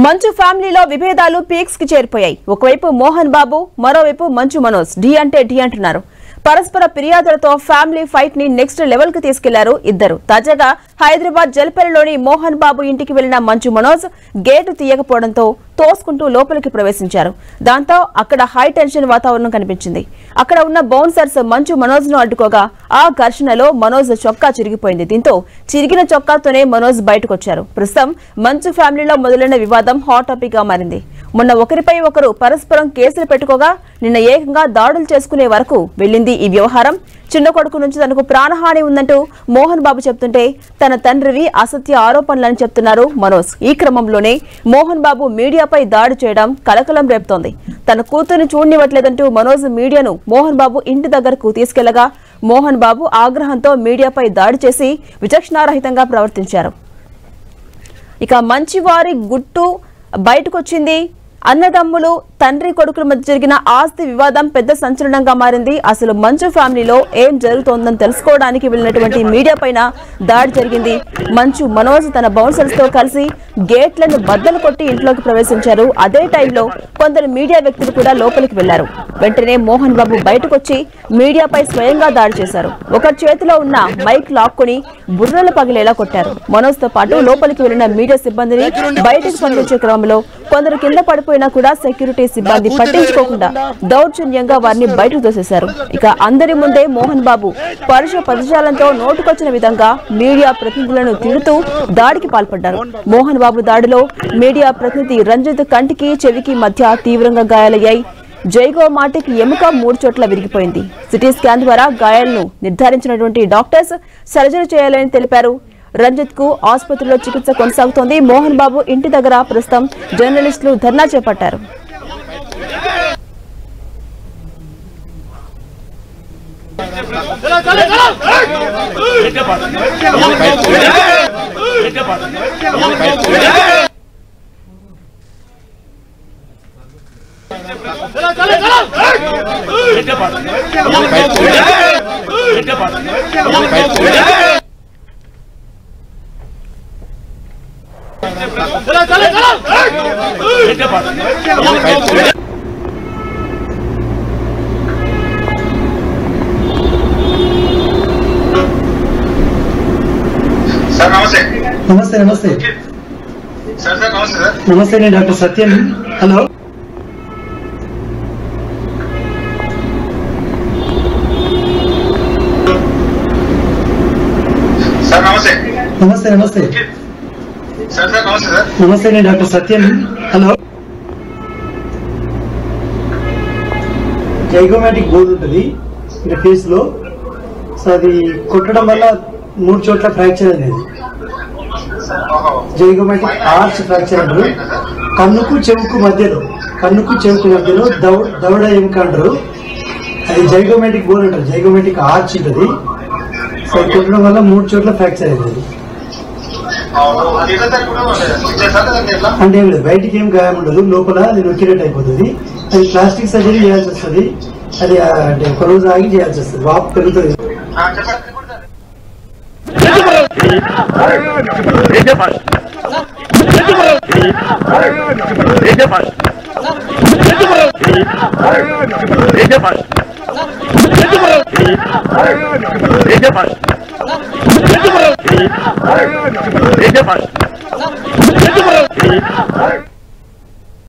మంచు ఫ్యామిలీలో విభేదాలు పీక్స్ కి చేరిపోయాయి. ఒకవైపు మోహన్ బాబు, మరోవైపు మంచు మనోజ్ డి అంటే డి అంటున్నారు. పరస్పర ఫిర్యాదులతో ఫ్యామిలీ ఫైట్ ని నెక్స్ట్ లెవెల్ కు తీసుకెళ్లారు ఇద్దరు. తాజాగా హైదరాబాద్ జల్పల్లిలోని మోహన్ బాబు ఇంటికి వెళ్లిన మంచు మనోజ్ గేటు తీయకపోవడంతో తోసుకుంటూ లోపలికి ప్రవేశించారు. దాంతో అక్కడ హై టెన్షన్ వాతావరణం కనిపించింది. అక్కడ ఉన్న బౌన్సర్స్ మంచు మనోజ్ ను అడ్డుకోగా ఆ ఘర్షణలో మనోజ్ చొక్కా చిరిగిపోయింది. దీంతో చిరిగిన చొక్కాతోనే మనోజ్ బయటకొచ్చారు. ప్రస్తుతం మంచు ఫ్యామిలీలో మొదలైన వివాదం హాట్ టాపిక్ గా మారింది. మొన్న ఒకరిపై ఒకరు పరస్పరం కేసులు పెట్టుకోగా నిన్న ఏకంగా దాడులు చేసుకునే వరకు వెళ్లింది ఈ వ్యవహారం. చిన్న కొడుకు నుంచి తనకు ప్రాణహాని ఉందంటూ మోహన్ బాబు చెప్తుంటే తన తండ్రివి అసత్య ఆరోపణలని చెప్తున్నారు మనోజ్. ఈ క్రమంలోనే మోహన్ బాబు మీడియాపై దాడి చేయడం కలకలం రేపుతోంది. తన కూతురుని చూడనివ్వట్లేదంటూ మనోజ్ మీడియాను మోహన్ బాబు ఇంటి దగ్గరకు తీసుకెళ్లగా మోహన్ బాబు ఆగ్రహంతో మీడియాపై దాడి చేసి విచక్షణారహితంగా ప్రవర్తించారు. ఇక మంచివారి గుట్టు బయటకొచ్చింది. అన్నదమ్ములు తండ్రి కొడుకుల మధ్య జరిగిన ఆస్తి వివాదం పెద్ద సంచలనంగా మారింది. అసలు మంచు ఫ్యామిలీలో ఏం జరుగుతోందని తెలుసుకోవడానికి వెళ్ళినటువంటి మీడియా పైన దాడి జరిగింది. మంచు మనోజ్ తన బౌన్సర్స్ తో కలిసి గేట్లను బద్దలు కొట్టి ఇంట్లోకి ప్రవేశించారు. అదే టైంలో కొందరు మీడియా వ్యక్తులు కూడా లోపలికి వెళ్లారు. వెంటనే మోహన్ బాబు బయటకొచ్చి మీడియాపై స్వయంగా దాడి చేశారు. ఒకరి చేతిలో ఉన్న మైక్ లాక్కుని బుర్రలు పగిలేలా కొట్టారు. మనోజ్ తో పాటు లోపలికి వెళ్లిన మీడియా సిబ్బందిని బయటకు పంపించే క్రమంలో కొందరు కింద పడిపోయినా కూడా సెక్యూరిటీ సిబ్బంది పట్టించుకోకుండా దౌర్జన్యంగా వారిని బయటకు తోసేశారు. ఇక అందరి ముందే మోహన్ బాబు పరుష పదజాలంతో నోటుకొచ్చిన విధంగా మీడియా ప్రతినిధులను తిడుతూ దాడికి పాల్పడ్డారు. మోహన్ బాబు దాడిలో మీడియా ప్రతినిధి రంజిత్ కంటికి చెవికి మధ్య తీవ్రంగా గాయాలయ్యాయి. జైగో మాటికి ఎముక 3 చోట్ల విరిగిపోయింది. సిటీ స్కాన్ ద్వారా గాయాలను నిర్ధారించినటువంటి డాక్టర్స్ సర్జరీ చేయాలని తెలిపారు. రంజిత్ కు ఆసుపత్రిలో చికిత్స కొనసాగుతోంది. మోహన్ బాబు ఇంటి దగ్గర ప్రస్తుతం జర్నలిస్టులు ధర్నా చేపట్టారు. నమస్తే నమస్తే నమస్తే నేను డాక్టర్ సత్యం. హలో నమస్తే నమస్తే నమస్తే నేను డాక్టర్ సత్యం. హలో జైగోమాటిక్ బోర్డు ఉంటుంది ఇక్కడ ఫేస్ లో. సో అది కొట్టడం వల్ల 3 చోట్ల ఫ్రాక్చర్ అనేది జైగోమాటిక్ ఆర్చ్ ఫ్రాక్చర్ అంటారు. కన్నుకు చెవుకు మధ్యలో దవడ ఎముక అంటారు. అది జైగోమాటిక్ బోన్ అంటారు. జైగోమాటిక్ ఆర్చ్ ఉంటుంది. సో కొట్టడం వల్ల 3 చోట్ల ఫ్రాక్చర్ అయింది. అంటే ఏం లేదు, బయటికి ఏం గాయం ఉండదు, లోపల అది నొక్కినట్టు అయిపోతుంది. అది ప్లాస్టిక్ సర్జరీ చేయాల్సి వస్తుంది. అది అంటే ఒక రోజు ఆగి చేయాల్సి వస్తుంది. వాపు పెరుగుతుంది.